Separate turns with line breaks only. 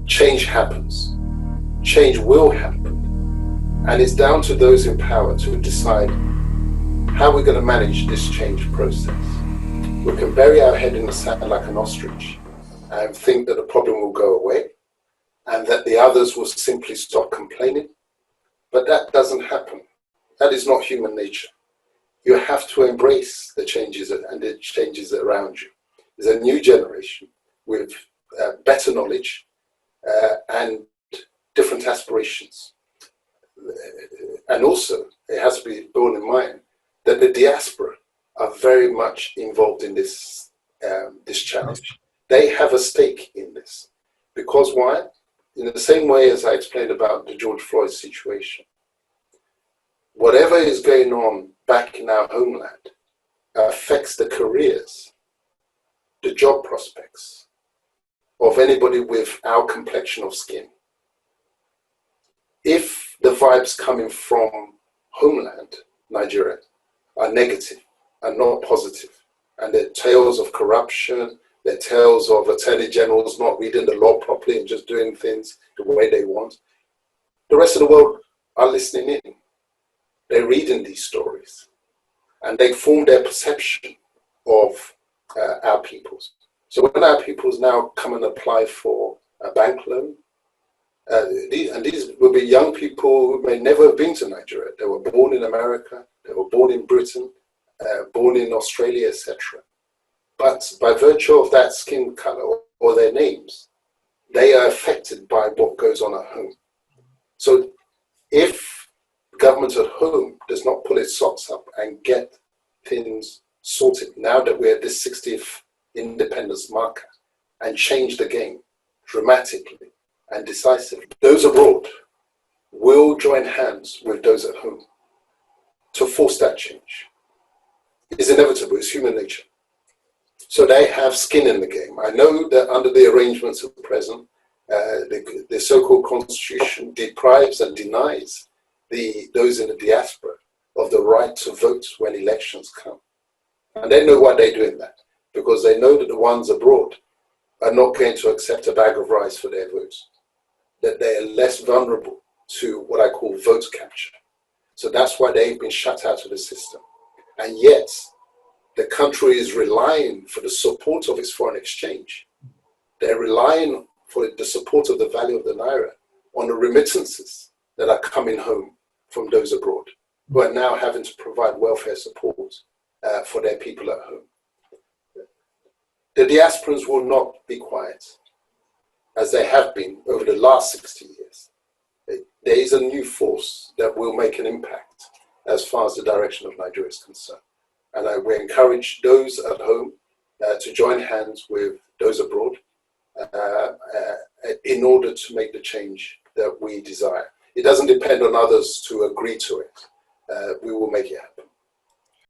change happens. Change will happen. And it's down to those in power to decide how we're going to manage this change process. We can bury our head in the sand like an ostrich and think that the problem will go away and that the others will simply stop complaining. But that doesn't happen. That is not human nature. You have to embrace the changes and the changes around you. There's a new generation with better knowledge and different aspirations. And also, it has to be borne in mind that the diaspora are very much involved in this challenge. They have a stake in this. Because why? In the same way as I explained about the George Floyd situation, whatever is going on back in our homeland affects the careers, the job prospects of anybody with our complexion of skin. If the vibes coming from homeland, Nigeria, are negative and not positive, and they're tales of corruption, they're tales of attorney generals not reading the law properly and just doing things the way they want, the rest of the world are listening in. They're reading these stories, and they form their perception of our peoples. So when our peoples now come and apply for a bank loan, these will be young people who may never have been to Nigeria. They were born in America, they were born in Britain, born in Australia, etc. But by virtue of that skin color or their names, they are affected by what goes on at home. So if government at home does not pull its socks up and get things sorted, now that we're at this 60th independence marker, and change the game dramatically and decisively, those abroad will join hands with those at home to force that change. It's inevitable, it's human nature. So they have skin in the game. I know that under the arrangements at present, the so-called constitution deprives and denies those in the diaspora of the right to vote when elections come. And they know why they're doing that, because they know that the ones abroad are not going to accept a bag of rice for their votes, that they are less vulnerable to what I call vote capture. So that's why they've been shut out of the system. And yet, the country is relying for the support of its foreign exchange. They're relying for the support of the value of the naira on the remittances that are coming home from those abroad, who are now having to provide welfare support for their people at home. The diasporans will not be quiet, as they have been over the last 60 years. There is a new force that will make an impact as far as the direction of Nigeria is concerned. And we encourage those at home to join hands with those abroad in order to make the change that we desire. It doesn't depend on others to agree to it. We will make it happen.